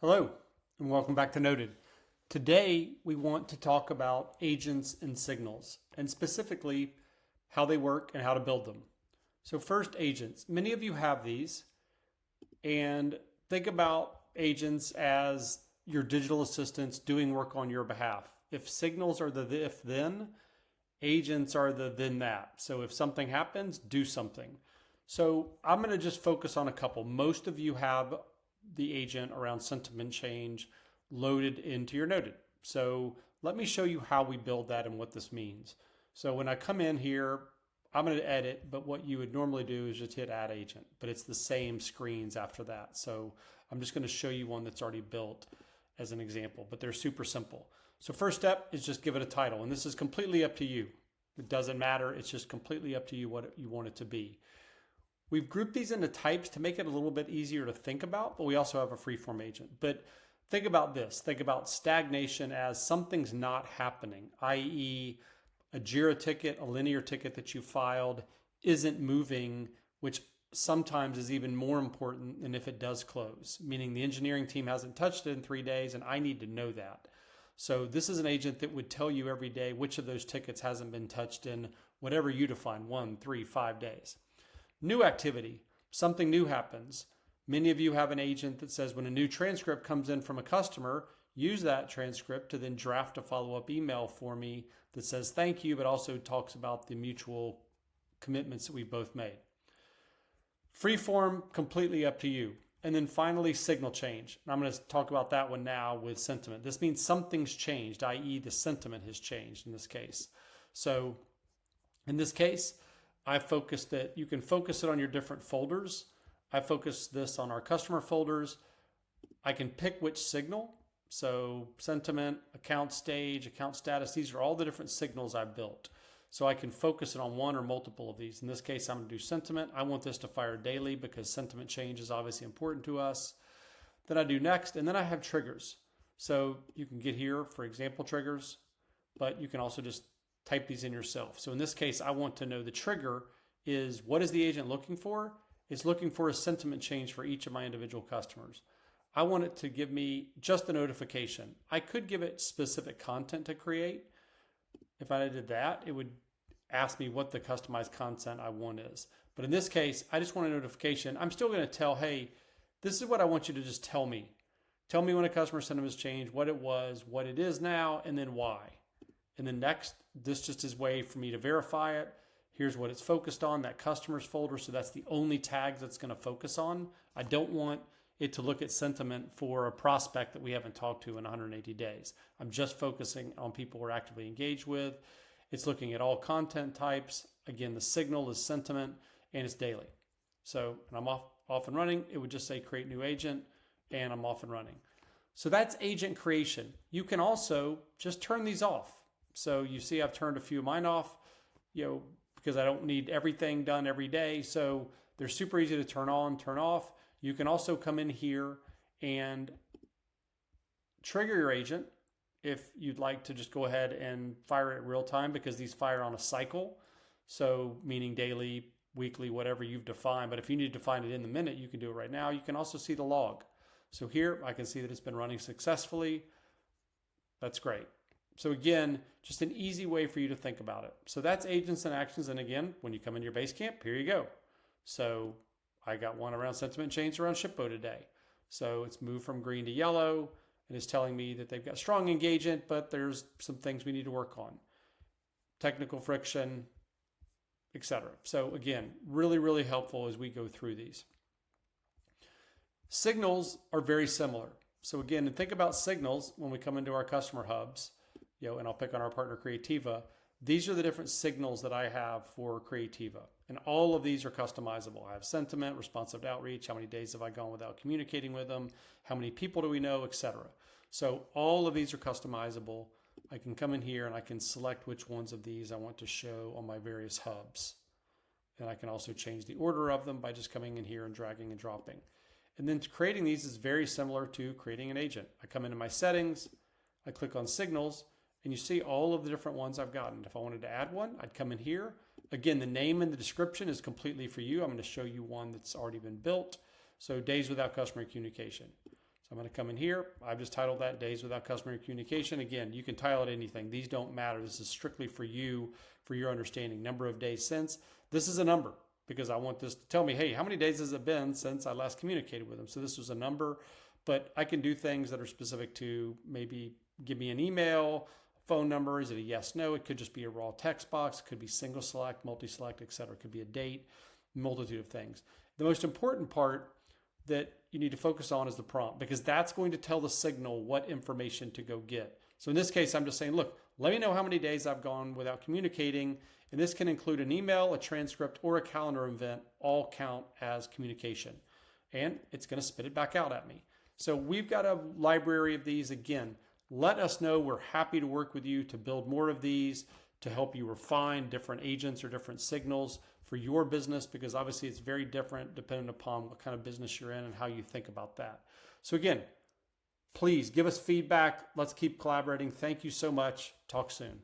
Hello, and welcome back to Noted. Today, we want to talk about agents and signals, and specifically how they work and how to build them. So, first, agents. Many of you have these, and think about agents as your digital assistants doing work on your behalf. If signals are the if then, agents are the then that. So, if something happens, do something. So, I'm going to just focus on a couple. Most of you have the agent around sentiment change loaded into your Noted. So let me show you how we build that and what this means. So when I come in here, I'm going to edit, but what you would normally do is just hit add agent, but it's the same screens after that. So I'm just going to show you one that's already built as an example, but they're super simple. So first step is just give it a title, and this is completely up to you. It doesn't matter. It's just completely up to you what you want it to be. We've grouped these into types to make it a little bit easier to think about, but we also have a freeform agent. But think about this. Think about stagnation as something's not happening, i.e. a JIRA ticket, a linear ticket that you filed isn't moving, which sometimes is even more important than if it does close, meaning the engineering team hasn't touched it in 3 days and I need to know that. So this is an agent that would tell you every day which of those tickets hasn't been touched in whatever you define, 1, 3, 5 days. New activity, something new happens. Many of you have an agent that says when a new transcript comes in from a customer, use that transcript to then draft a follow-up email for me that says thank you, but also talks about the mutual commitments that we've both made. Freeform, completely up to you. And then finally, signal change. And I'm going to talk about that one now with sentiment. This means something's changed, i.e. the sentiment has changed in this case. So in this case, I focused that you can focus it on your different folders. I focus this on our customer folders. I can pick which signal. So sentiment, account stage, account status, these are all the different signals I've built. So I can focus it on one or multiple of these. In this case, I'm going to do sentiment. I want this to fire daily because sentiment change is obviously important to us. Then I do next, and then I have triggers. So you can get here for example triggers, but you can also just type these in yourself. So in this case, I want to know the trigger is what is the agent looking for? It's looking for a sentiment change for each of my individual customers. I want it to give me just a notification. I could give it specific content to create. If I did that, it would ask me what the customized content I want is. But in this case, I just want a notification. I'm still going to tell, hey, this is what I want you to just tell me. Tell me when a customer sentiment has changed, what it was, what it is now, and then why. And then next, this just is a way for me to verify it. Here's what it's focused on, that customers folder. So that's the only tags that's going to focus on. I don't want it to look at sentiment for a prospect that we haven't talked to in 180 days. I'm just focusing on people we're actively engaged with. It's looking at all content types. Again, the signal is sentiment and it's daily. So and I'm off and running. It would just say create new agent and I'm off and running. So that's agent creation. You can also just turn these off. So you see I've turned a few of mine off, because I don't need everything done every day. So they're super easy to turn on, turn off. You can also come in here and trigger your agent if you'd like to just go ahead and fire it real time because these fire on a cycle. So meaning daily, weekly, whatever you've defined. But if you need to define it in the minute, you can do it right now. You can also see the log. So here I can see that it's been running successfully. That's great. So again, just an easy way for you to think about it. So that's agents and actions. And again, when you come into your Basecamp, here you go. So I got one around sentiment change around ShipBo today. So it's moved from green to yellow and it's telling me that they've got strong engagement, but there's some things we need to work on. Technical friction, etc. So again, really, really helpful as we go through these. Signals are very similar. So again, think about signals when we come into our customer hubs. And I'll pick on our partner Creativa. These are the different signals that I have for Creativa. And all of these are customizable. I have sentiment, responsive outreach, how many days have I gone without communicating with them, how many people do we know, etc. So all of these are customizable. I can come in here and I can select which ones of these I want to show on my various hubs. And I can also change the order of them by just coming in here and dragging and dropping. And then creating these is very similar to creating an agent. I come into my settings, I click on signals, and you see all of the different ones I've gotten. If I wanted to add one, I'd come in here. Again, the name and the description is completely for you. I'm going to show you one that's already been built. So days without customer communication. So I'm going to come in here. I've just titled that Days Without Customer Communication. Again, you can title it anything. These don't matter. This is strictly for you, for your understanding. Number of days since. This is a number because I want this to tell me, hey, how many days has it been since I last communicated with them? So this was a number, but I can do things that are specific to maybe give me an email, phone number. Is it a yes, no? It could just be a raw text box. It could be single select, multi-select, etc. It could be a date, multitude of things. The most important part that you need to focus on is the prompt, because that's going to tell the signal what information to go get. So in this case, I'm just saying, look, let me know how many days I've gone without communicating. And this can include an email, a transcript, or a calendar event, all count as communication. And it's going to spit it back out at me. So we've got a library of these. Again, let us know. We're happy to work with you to build more of these, to help you refine different agents or different signals for your business, because obviously it's very different depending upon what kind of business you're in and how you think about that. So again, please give us feedback. Let's keep collaborating. Thank you so much. Talk soon.